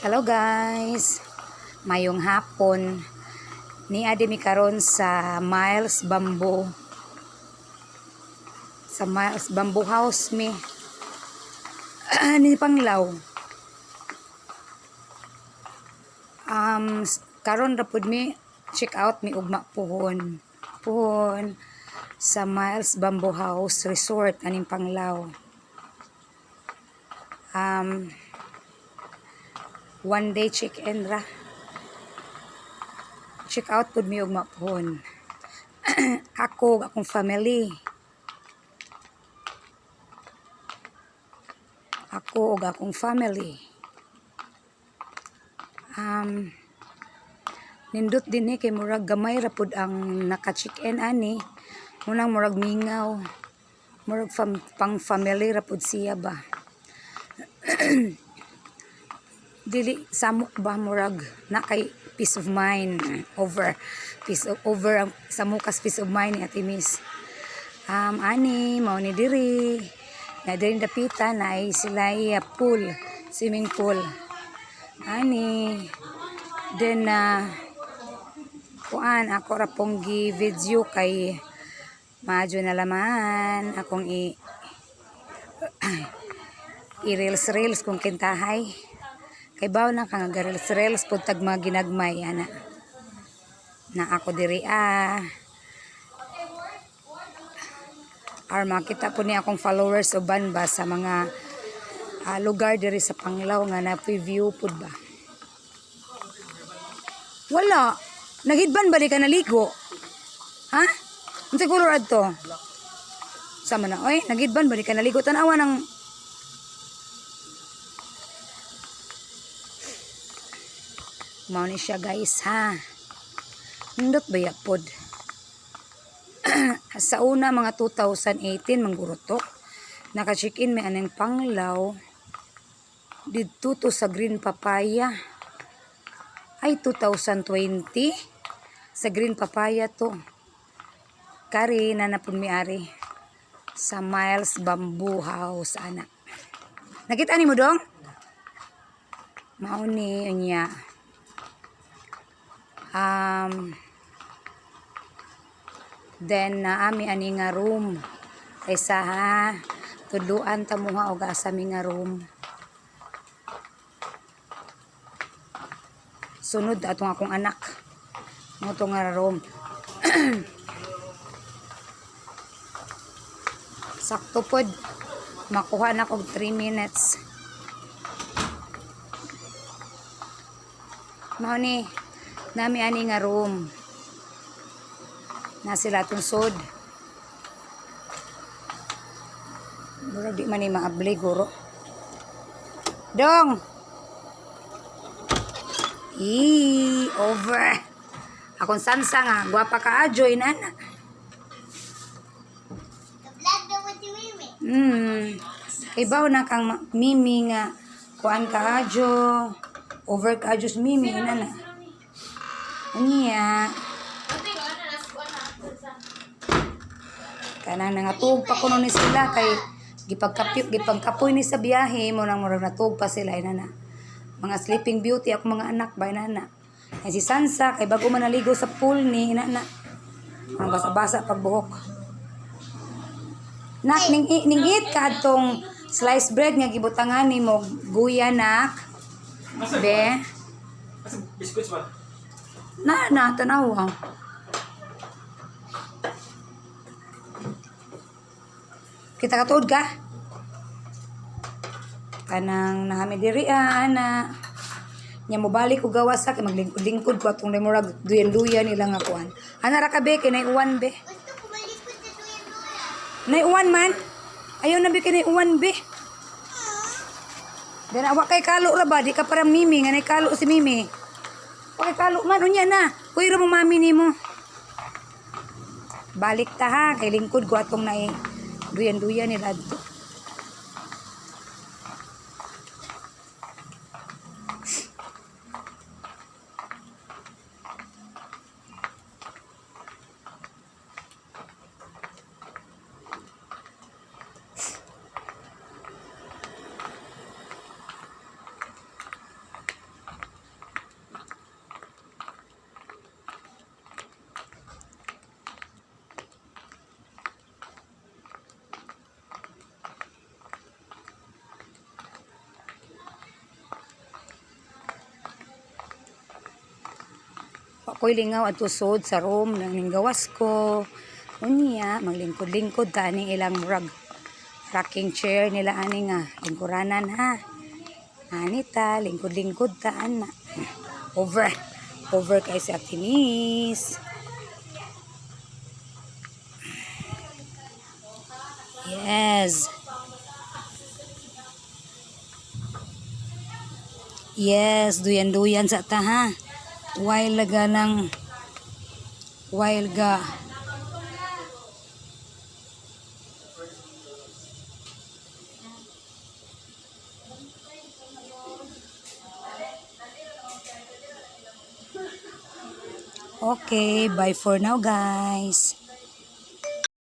Hello guys, mayong hapon. Niadi mi karon sa Miles Bamboo House mi. Ni Panglaw. Karon ra pud mi check out mi ugma puhon sa Miles Bamboo House Resort aning Panglaw. One day check-in ra. Check out pud mi ugma puhon. Ako akong family. Ako ug akong family. Nindot din kay murag gamay ra pud ang naka-check-in ani. Munang murag mingaw. Murag pang family ra pud siya ba. Dili samok ba murag na kay peace of mind over samukas peace of mind ni Ate Miss. Ani mao ni diri na diri dapitan na ay sila pool, swimming pool. Ani then kuan ako ra pong gi-video kay madyo na laman akong i-reels kung kintahay. Kay baw na kang reels pud tag mga ginagmay ana. Na ako diri makita po ni akong followers uban ba sa mga lugar diri sa Panglaw nga na preview pud ba. Wala. Naghidban ba di ka naligo? Ha? Unsay color adto? Sama na oy, naghidban ba di ka naligo? Tan-awa ng mao ni siya guys ha. Nindot ba yapod? Sa una mga 2018 mangguruto. Naka-check-in may aneng Panglaw. Dito to sa Green Papaya. Ay 2020 sa Green Papaya to. Kari na napun mi ari sa Miles Bamboo House ana. Nakita ni mo dong? Mao ni unya. Then ami ani nga room kaysa ha tudluan ta mo og asa mi nga room. Sunod atong akong anak mo to nga room. Sakto pod makuha na og 3 minutes. Mao ni nami ani nga room na sila tungsod. Murag di man ni maabli guro. Dong. Over. Akong sansa nga gwapa ka ajoy nana. Ibaw na kang mimi nga kuan ka ajo. Over ka ajo mimi nana. Anya. Kanang nangatug pa kuno ni sila kay gipagkapoy ni sa biyahe mo nang murag natug pa sila inana. Mga sleeping beauty ako mga anak ba inana. Ay si Sansa kay bago man naligo sa pool ni inana. Ang basa-basa pagbuhok. Nak ningit ka atong sliced bread nga gibutangan nimo guya nak. Be. Biscuits ba? Na tanaw. Kita katuod ka? Kanang nami diri ana. Nya mo balik og gawas sa kay maglingkod-lingkod ko atong murag duyan-duyan nila nga kuan. Ana ra ka be kay nay uwan be. Nay uwan man. Ayaw na be kay nay uwan be. Dara wa kay kalo ra ba di ka para mimi nga nay kalo si mimi. Okay kalo man unya na. Kuy ra mo mami nimo. Balik ta ha kay lingkod ko atong nay duyan-duyan nila adto. Ako'y lingaw at usod sa room ng ninggawas ko. Unya, maglingkod-lingkod ta aning ilang rocking chair nila ani nga lingkuranan ha. Anita, lingkod-lingkod ta ana. Over kay si Akinis. Yes. Yes, duyan-duyan sa ta ha. While ga. Okay, bye for now guys.